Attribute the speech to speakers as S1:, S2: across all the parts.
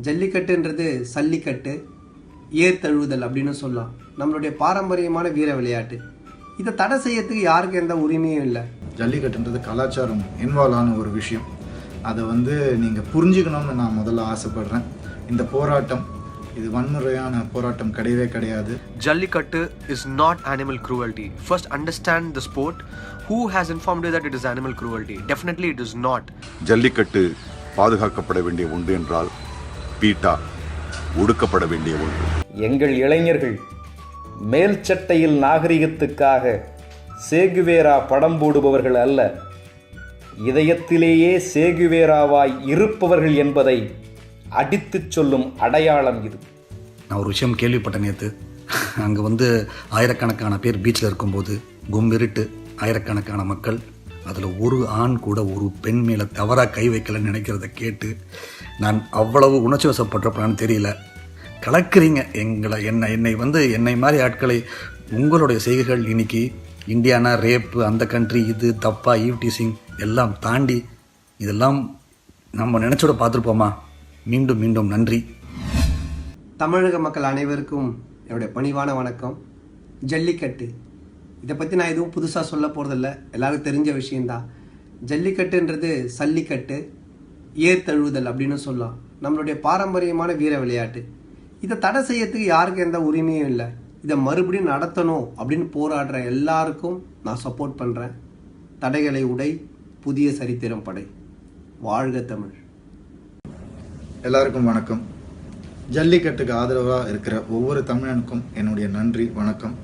S1: ஜல்லிக்கட்டுன்றது சல்லிக்கட்டு, ஏர் தழுவுதல் அப்படின்னு சொல்லலாம். நம்மளுடைய பாரம்பரியமான வீர விளையாட்டு. இதை தடை செய்யறதுக்கு யாருக்கு எந்த உரிமையும் இல்லை.
S2: ஜல்லிக்கட்டுன்றது கலாச்சாரம் இன்வால்வ் ஆன ஒரு விஷயம். அதை நீங்கள் புரிஞ்சுக்கணும்னு நான் முதல்ல ஆசைப்படுறேன். இந்த போராட்டம் இது வன்முறையான போராட்டம் கிடையவே கிடையாது.
S3: Jallikattu is not animal cruelty. First understand the sport. Who has informed you that it is animal cruelty? Definitely it is not.
S4: Jallikattu பாதுகாக்கப்பட வேண்டிய ஒன்று என்றால் பீட்டா ஒடுக்கப்பட வேண்டிய ஒன்று.
S5: எங்கள் இளைஞர்கள் மேல் சட்டையில் நாகரிகத்துக்காக சேகுவேரா படம் போடுபவர்கள் அல்ல, இதயத்திலேயே சேகுவேராவாய் இருப்பவர்கள் என்பதை அடித்துச் சொல்லும் அடையாளம் இது.
S6: நான் ஒரு விஷயம் கேள்விப்பட்டேன் நேற்று. அங்கே ஆயிரக்கணக்கான பேர் பீச்சில் இருக்கும்போது கும்பிருட்டு ஆயிரக்கணக்கான மக்கள், அதில் ஒரு ஆண் கூட ஒரு பெண் மேலே தவறாக கை வைக்கலன்னு நினைக்கிறத கேட்டு நான் அவ்வளவு உணர்ச்சி வசப்பட்டிருப்பேன்னு தெரியல. கலக்குறீங்க எங்களை, என்னை மாதிரி ஆட்களை. உங்களுடைய செய்கைகள் இன்னைக்கு இந்தியானா ரேப்பு, அந்த கண்ட்ரி இது தப்பா, ஈவ்டீசிங் எல்லாம் தாண்டி இதெல்லாம் நம்ம நினச்சோட பார்த்துருப்போமா? மீண்டும் மீண்டும் நன்றி.
S1: தமிழக மக்கள் அனைவருக்கும் என்னுடைய பணிவான வணக்கம். ஜல்லிக்கட்டு இதை பற்றி நான் எதுவும் புதுசாக சொல்ல போகிறதில்ல, எல்லாருக்கும் தெரிஞ்ச விஷயந்தான். ஜல்லிக்கட்டுன்றது சல்லிக்கட்டு, ஏர் தழுவுதல் அப்படின்னு சொல்லலாம். நம்மளுடைய பாரம்பரியமான வீர விளையாட்டு. இதை தடை செய்யறதுக்கு யாருக்கு எந்த உரிமையும் இல்லை. இதை மறுபடியும் நடத்தணும் அப்படின்னு போராடுற எல்லாருக்கும் நான் சப்போர்ட் பண்ணுறேன். தடைகளை உடை, புதிய சரித்திரம் படை. வாழ்க தமிழ்.
S2: எல்லாருக்கும் வணக்கம். ஜல்லிக்கட்டுக்கு ஆதரவாக இருக்கிற ஒவ்வொரு தமிழனுக்கும் என்னுடைய நன்றி, வணக்கம்.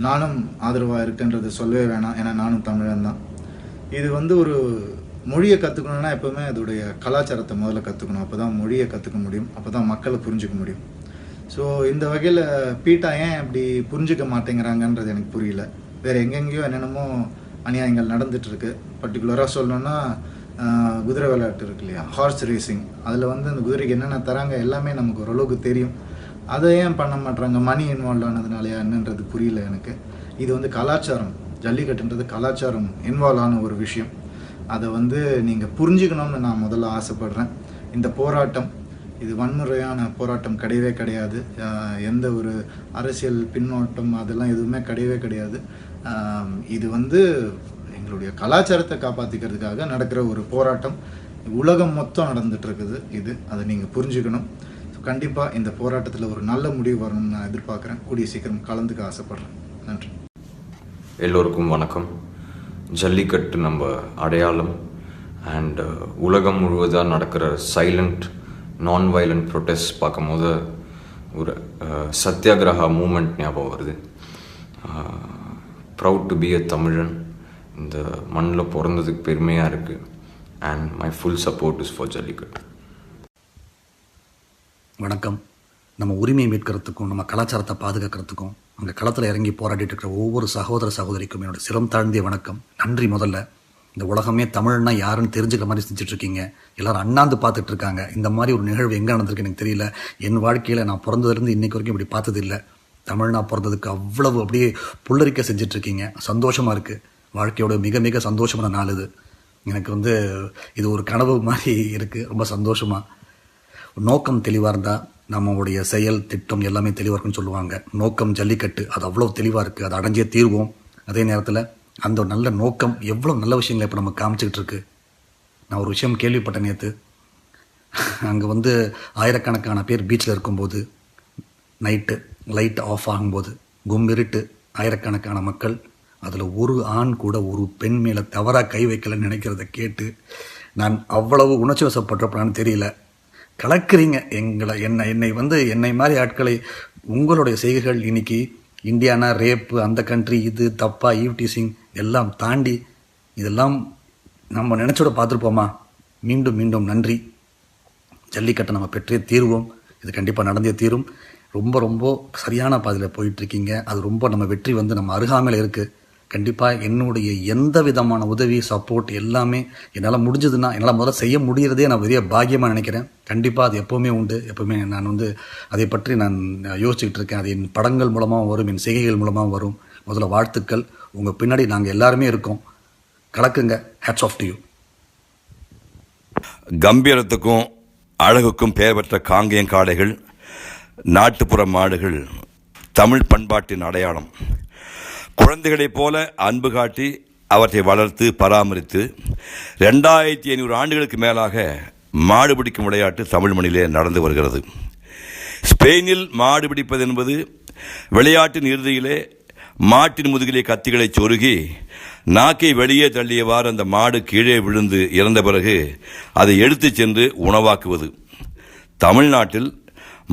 S2: நானும் ஆதரவாக இருக்குன்றது சொல்லவே வேணாம், ஏன்னா நானும் தமிழன் தான். இது ஒரு மொழியை கற்றுக்கணுன்னா எப்போவுமே அதோடைய கலாச்சாரத்தை முதல்ல கற்றுக்கணும். அப்போ தான் மொழியை கற்றுக்க முடியும், அப்போ தான் மக்களை புரிஞ்சுக்க முடியும். ஸோ இந்த வகையில் பீட்டா ஏன் இப்படி புரிஞ்சுக்க மாட்டேங்கிறாங்கன்றது எனக்கு புரியல. வேறு எங்கெங்கேயோ என்னென்னமோ அநியாயங்கள் நடந்துகிட்ருக்கு. பர்டிகுலராக சொல்லணுன்னா குதிரை விளையாட்டு இருக்கு இல்லையா, ஹார்ஸ் ரேசிங். அதில் அந்த குதிரைக்கு என்னென்ன தராங்க எல்லாமே நமக்கு ஓரளவுக்கு தெரியும். அதை ஏன் பண்ண மாட்டுறாங்க? மணி இன்வால்வ் ஆனதுனாலையா என்னன்றது புரியல எனக்கு. இது கலாச்சாரம், ஜல்லிக்கட்டுன்றது கலாச்சாரம் இன்வால்வ் ஆன ஒரு விஷயம். அதை நீங்கள் புரிஞ்சுக்கணும்னு நான் முதல்ல ஆசைப்படுறேன். இந்த போராட்டம் இது வன்முறையான போராட்டம் கிடையவே கிடையாது. எந்த ஒரு அரசியல் பின்னோட்டம் அதெல்லாம் எதுவுமே கிடையவே கிடையாது. இது எங்களுடைய கலாச்சாரத்தை காப்பாற்றிக்கிறதுக்காக நடக்கிற ஒரு போராட்டம். உலகம் மொத்தம் நடந்துட்டு இருக்குது. அதை நீங்கள் புரிஞ்சுக்கணும். கண்டிப்பாக இந்த போராட்டத்தில் ஒரு நல்ல முடிவு வரணும்னு நான் எதிர்பார்க்குறேன். கூடிய சீக்கிரம் கலந்துக்க ஆசைப்படுறேன். நன்றி.
S7: எல்லோருக்கும் வணக்கம். ஜல்லிக்கட்டு நம்ம அடையாளம் அண்ட் உலகம் முழுவதாக நடக்கிற சைலண்ட் நான் வயலண்ட் ப்ரொட்டஸ்ட் பார்க்கும்போது ஒரு சத்தியாகிரகா மூமெண்ட் ஞாபகம் வருது. ப்ரவுட் டு பி அ தமிழன். இந்த மண்ணில் பிறந்ததுக்கு பெருமையாக இருக்குது. And my full support is for jallikattu.
S6: வணக்கம். நம்ம உரிமையை மீட்கிறதுக்கும் நம்ம கலாச்சாரத்தை பாதுகாக்கிறதுக்கும் அங்கே களத்தில் இறங்கி போராடிட்டு இருக்கிற ஒவ்வொரு சகோதர சகோதரிக்கும் என்னோட சிரம் தாழ்ந்திய வணக்கம், நன்றி. முதல்ல இந்த உலகமே தமிழ்னா யாருன்னு தெரிஞ்சுக்கிற மாதிரி செஞ்சுட்ருக்கீங்க. எல்லோரும் அண்ணாந்து பார்த்துட்டு இருக்காங்க. இந்த மாதிரி ஒரு நிகழ்வு எங்கே நடந்திருக்கு எனக்கு தெரியல. என் வாழ்க்கையில் நான் பிறந்ததுலேருந்து இன்றைக்கு வரைக்கும் இப்படி பார்த்தது இல்லை. தமிழ்னா பிறந்ததுக்கு அவ்வளவு அப்படியே புல்லரிக்க செஞ்சிட்ருக்கீங்க. சந்தோஷமாக இருக்குது. வாழ்க்கையோட மிக மிக சந்தோஷமான நாள் இது. எனக்கு இது ஒரு கனவு மாதிரி இருக்குது. ரொம்ப சந்தோஷமாக. நோக்கம் தெளிவாக இருந்தால் நம்மளுடைய செயல் திட்டம் எல்லாமே தெளிவாக இருக்குன்னு சொல்லுவாங்க. நோக்கம் ஜல்லிக்கட்டு, அது அவ்வளோ தெளிவாக இருக்குது. அதை அடைஞ்சே தீர்வோம். அதே நேரத்தில் அந்த நல்ல நோக்கம் எவ்வளோ நல்ல விஷயங்களை இப்போ நம்ம காமிச்சிக்கிட்டு இருக்கு. நான் ஒரு விஷயம் கேள்விப்பட்டேன் நேற்று. அங்கே ஆயிரக்கணக்கான பேர் பீச்சில் இருக்கும்போது நைட்டு லைட் ஆஃப் ஆகும்போது கும்பிருட்டு ஆயிரக்கணக்கான மக்கள், அதில் ஒரு ஆண் கூட ஒரு பெண் மேலே தவறாக கை வைக்கலன்னு நினைக்கிறத கேட்டு நான் அவ்வளவு உணர்ச்சி வசப்பட்டிருப்பேன்னு தெரியல. கலக்குறீங்க எங்களை, என்னை மாதிரி ஆட்களை. உங்களுடைய செய்கைகள் இன்னைக்கு இந்தியானா ரேப்பு, அந்த கண்ட்ரி இது தப்பா, ஈவ்டீசிங் எல்லாம் தாண்டி இதெல்லாம் நம்ம நினச்சோட பார்த்துருப்போமா? மீண்டும் மீண்டும் நன்றி. ஜல்லிக்கட்டை நம்ம பெற்றே தீர்வோம். இது கண்டிப்பாக நடந்தே தீரும். ரொம்ப ரொம்ப சரியான பாதையில் போயிட்டுருக்கீங்க. அது ரொம்ப நம்ம வெற்றி நம்ம அருகாமையில் இருக்குது. கண்டிப்பாக என்னுடைய எந்த விதமான உதவி சப்போர்ட் எல்லாமே என்னால் முடிஞ்சதுன்னா, என்னால் முதல்ல செய்ய முடிகிறதே நான் பெரிய பாக்கியமாக நினைக்கிறேன். கண்டிப்பாக அது எப்போவுமே உண்டு. எப்போவுமே நான் அதை பற்றி நான் யோசிச்சுக்கிட்டு இருக்கேன். அது என் படங்கள் மூலமாக வரும், என் செய்கைகள் மூலமாக வரும். முதல்ல வாழ்த்துக்கள். உங்கள் பின்னாடி நாங்கள் எல்லாருமே இருக்கோம். கலக்குங்க. Hats off to you.
S8: கம்பீரத்துக்கும் அழகுக்கும் பெயர் பெற்ற காங்கேயங்காளைகள், நாட்டுப்புற மாடுகள் தமிழ் பண்பாட்டின் அடையாளம். குழந்தைகளைப் போல அன்பு காட்டி அவற்றை வளர்த்து பராமரித்து 2500 ஆண்டுகளுக்கு மேலாக மாடு பிடிக்கும் விளையாட்டு தமிழ் மண்ணிலே நடந்து வருகிறது. ஸ்பெயினில் மாடு பிடிப்பது என்பது விளையாட்டின் இறுதியிலே மாட்டின் முதுகிலே கத்திகளை சொருகி நாக்கை வெளியே தள்ளியவாறு அந்த மாடு கீழே விழுந்து இறந்த பிறகு அதை எடுத்துச் சென்று உணவாக்குவது. தமிழ்நாட்டில்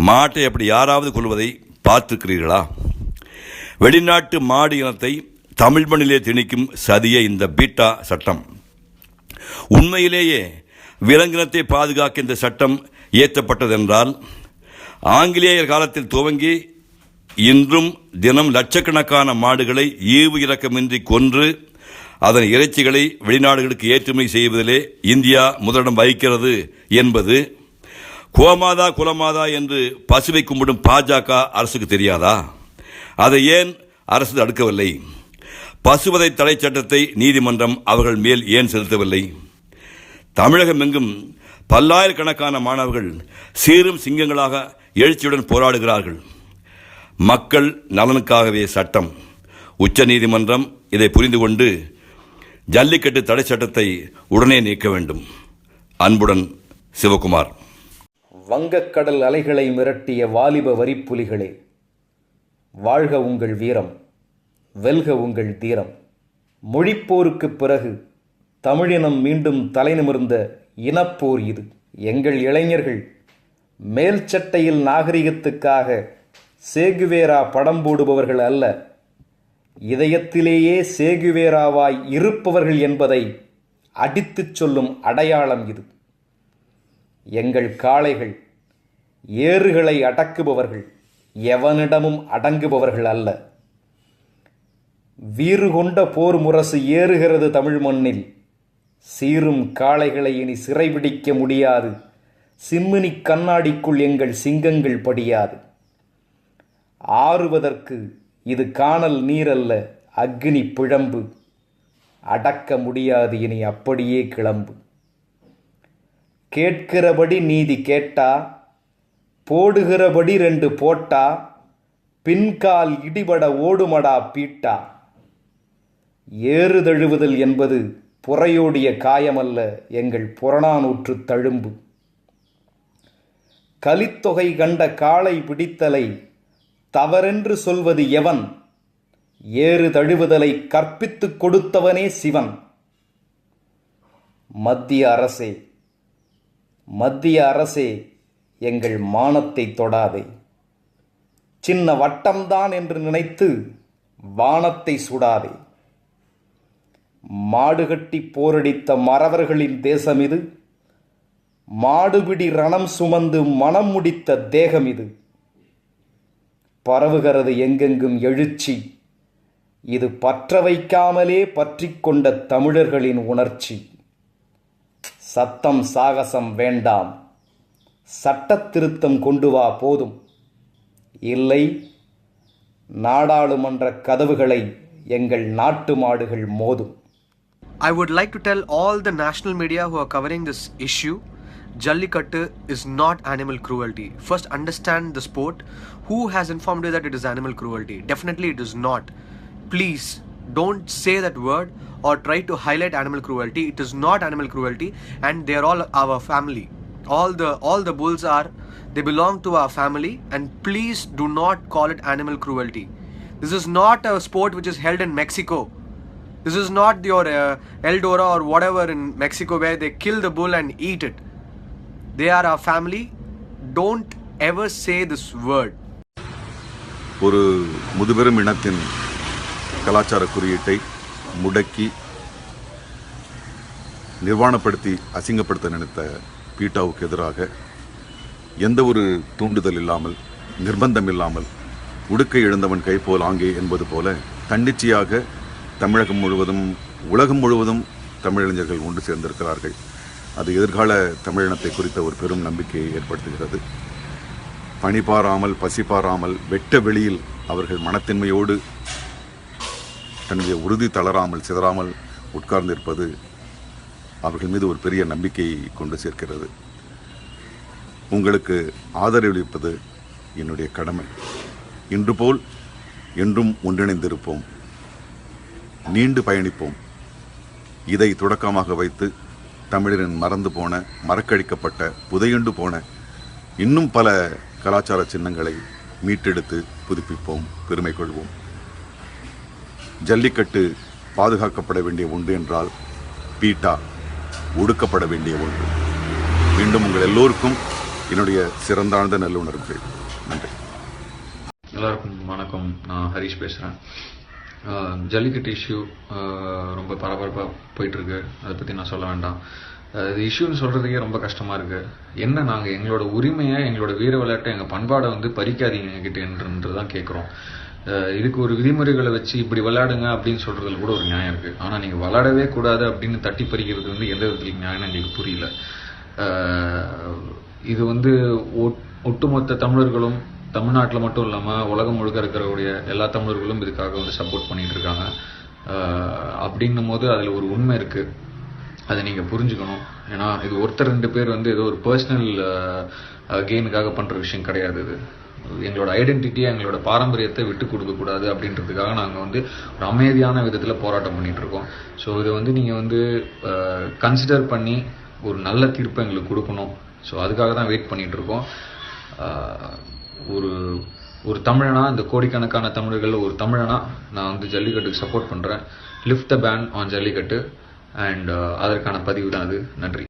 S8: மாட்டை அப்படி யாராவது கொள்வதை பார்த்துக்கிறீர்களா? வெளிநாட்டு மாடு இனத்தை தமிழ் மண்ணிலே திணிக்கும் சதிய இந்த பீட்டா சட்டம். உண்மையிலேயே விலங்கினத்தை பாதுகாக்க இந்த சட்டம் இயற்றப்பட்டதென்றால் ஆங்கிலேயர் காலத்தில் துவங்கி இன்றும் தினம் லட்சக்கணக்கான மாடுகளை ஈவு இரக்கமின்றி கொன்று அதன் இறைச்சிகளை வெளிநாடுகளுக்கு ஏற்றுமதி செய்வதிலே இந்தியா முதலிடம் வகிக்கிறது என்பது கோமாதா குலமாதா என்று பசுவை கும்பிடும் பாஜக அரசுக்கு தெரியாதா? அதை ஏன் அரசு தடுக்கவில்லை? பசுவதை தடை சட்டத்தை நீதிமன்றம் அவர்கள் மேல் ஏன் செலுத்தவில்லை? தமிழகம் எங்கும் பல்லாயிரக்கணக்கான மாணவர்கள் சீரும் சிங்கங்களாக எழுச்சியுடன் போராடுகிறார்கள். மக்கள் நலனுக்காகவே சட்டம். உச்ச நீதிமன்றம் இதை புரிந்து கொண்டு ஜல்லிக்கட்டு தடை சட்டத்தை உடனே நீக்க வேண்டும். அன்புடன் சிவகுமார்.
S5: வங்கக்கடல் அலைகளை மிரட்டிய வாலிப வரிப்புலிகளே, வாழ்க உங்கள் வீரம், வெல்க உங்கள் தீரம். மொழிப்போருக்குப் பிறகு தமிழினம் மீண்டும் தலைநிமிர்ந்த இனப்போர் இது. எங்கள் இளைஞர்கள் மேல் சட்டையில் நாகரிகத்துக்காக சேகுவேரா படம் போடுபவர்கள் அல்ல, இதயத்திலேயே சேகுவேராவாய் இருப்பவர்கள் என்பதை அடித்துச் சொல்லும் அடையாளம் இது. எங்கள் காளைகள் ஏறுகளை அடக்குபவர்கள், எவனிடமும் அடங்குபவர்கள் அல்ல. வீறு கொண்ட போர் முரசு ஏறுகிறது தமிழ் மண்ணில். சீரும் காளைகளை இனி சிறைபிடிக்க முடியாது. சிம்மினி கண்ணாடிக்குள் எங்கள் சிங்கங்கள் படியாது. ஆறுவதற்கு இது காணல் நீரல்ல, அக்னி பிழம்பு. அடக்க முடியாது இனி அப்படியே கிளம்பு. கேட்கிறபடி நீதி கேட்டா, போடுகிறபடி 2 போட்டா, பின்கால் இடிபட ஓடுமடா பீட்டா. ஏறுதழுவுதல் என்பது புறையோடிய காயமல்ல, எங்கள் புறநானூற்று தழும்பு. கலித்தொகை கண்ட காளை பிடித்தலை தவறென்று சொல்வது எவன்? ஏறு தழுவுதலை கற்பித்துக் கொடுத்தவனே சிவன். மத்திய அரசே எங்கள் மானத்தை தொடாதே. சின்ன வட்டம்தான் என்று நினைத்து வானத்தை சுடாதே. மாடுகட்டி போரடித்த மறவர்களின் தேசம் இது. மாடுபிடி ரணம் சுமந்து மனம் முடித்த தேகம் இது. பரவுகிறது எங்கெங்கும் எழுச்சி. இது பற்ற வைக்காமலே பற்றிக் கொண்ட தமிழர்களின் உணர்ச்சி. சத்தம் சாகசம் வேண்டாம், சட்டத் திருத்தம் கொண்டு வா போதும். இல்லை, நாடாளுமன்ற கதவுகளை எங்கள் நாட்டு மாடுகள் மோதும்.
S3: I would like to tell all the national media who are covering this issue, Jallikattu is not animal cruelty. First understand the sport. Who has informed you that it is animal cruelty? Definitely it is not. Please don't say that word or try to highlight animal cruelty. It is not animal cruelty, and they are all our family. All the bulls they belong to our family, and please do not call it animal cruelty. This is not a sport which is held in Mexico. This is not your Eldora or whatever in Mexico where they kill the bull and eat it. They are our family. Don't ever say this word.
S4: ஒரு முதுபெரும் இனத்தின் கலாச்சார குறியீட்டை முடக்கி நிர்வாணப்படுத்தி அசிங்கப்படுத்த நினைத்த பீட்டாவுக்கு எதிராக எந்த ஒரு தூண்டுதல் இல்லாமல், நிர்பந்தம் இல்லாமல், உடுக்கை இழந்தவன் கை போல் ஆங்கே என்பது போல தன்னிச்சையாக தமிழகம் முழுவதும், உலகம் முழுவதும் தமிழிளைஞர்கள் ஒன்று சேர்ந்திருக்கிறார்கள். அது எதிர்கால தமிழினத்தை குறித்த ஒரு பெரும் நம்பிக்கையை ஏற்படுத்துகிறது. பணிபாராமல், பசிபாராமல், வெட்ட வெளியில் அவர்கள் மனத்தின்மையோடு தன்னுடைய உறுதி தளராமல், சிதறாமல் உட்கார்ந்திருப்பது அவர்கள் மீது ஒரு பெரிய நம்பிக்கையை கொண்டு சேர்க்கிறது. உங்களுக்கு ஆதரவளிப்பது என்னுடைய கடமை. இன்று போல் என்றும் ஒன்றிணைந்திருப்போம், நீண்டு பயணிப்போம். இதை தொடக்கமாக வைத்து தமிழரின் மறந்து போன, மறக்கழிக்கப்பட்ட, புதையுண்டு போன இன்னும் பல கலாச்சார சின்னங்களை மீட்டெடுத்து புதுப்பிப்போம், பெருமை கொள்வோம். ஜல்லிக்கட்டு பாதுகாக்கப்பட வேண்டிய ஒன்று என்றால் பீட்டா ஒடுக்கப்பட வேண்டிய ஒன்று. மீண்டும் உங்கள் எல்லோருக்கும் என்னுடைய சிறந்தாழ்ந்த நல்லுணர்வுகள். நன்றி.
S9: எல்லாருக்கும் வணக்கம். நான் ஹரிஷ் பேசுகிறேன். ஜல்லிக்கட்டு இஷ்யூ ரொம்ப பரபரப்பாக போயிட்டுருக்கு. அதை பற்றி நான் சொல்ல வேண்டாம். இது இஷ்யூன்னு சொல்கிறதுக்கே ரொம்ப கஷ்டமாக இருக்குது. என்ன, நாங்கள் எங்களோட உரிமையை, எங்களோட வீர விளையாட்டை, எங்கள் பண்பாடை வந்து பறிக்காதீங்க எங்ககிட்டன்று தான் கேட்குறோம். இதுக்கு ஒரு விதிமுறைகளை வச்சு இப்படி விளையாடுங்க அப்படின்னு சொல்கிறதுல கூட ஒரு நியாயம் இருக்குது. ஆனால் நீங்கள் விளையாடவே கூடாது அப்படின்னு தட்டி பறிக்கிறது வந்து எந்த விதத்துலையும் நியாயம் எங்களுக்கு புரியல. இது வந்து ஒட்டுமொத்த தமிழர்களும், தமிழ்நாட்டில் மட்டும் இல்லாமல் உலகம் முழுக்க இருக்கிறவருடைய எல்லா தமிழர்களும் இதுக்காக வந்து சப்போர்ட் பண்ணிகிட்டு இருக்காங்க. அப்படின்னும் போது அதில் ஒரு உண்மை இருக்குது, அதை நீங்கள் புரிஞ்சுக்கணும். ஏன்னா இது ஒருத்தர் 2 பேர் வந்து ஏதோ ஒரு பர்சனல் கெயினுக்காக பண்ணுற விஷயம் கிடையாது. இது எங்களோட ஐடென்டிட்டியை, எங்களோட பாரம்பரியத்தை விட்டு கொடுக்கக்கூடாது அப்படின்றதுக்காக நாங்கள் வந்து ஒரு அமைதியான விதத்தில் போராட்டம் பண்ணிகிட்ருக்கோம். ஸோ இதை வந்து நீங்கள் வந்து கன்சிடர் பண்ணி ஒரு நல்ல தீர்ப்பை எங்களுக்கு கொடுக்கணும். ஸோ அதுக்காக தான் வெயிட் பண்ணிகிட்ருக்கோம். ஒரு தமிழனா, இந்த கோடிக்கணக்கான தமிழர்கள் ஒரு தமிழனா நான் வந்து ஜல்லிக்கட்டுக்கு சப்போர்ட் பண்ணுறேன். Lift the ban on Jallikattu. And அதற்கான பதிவு தான் அது. நன்றி.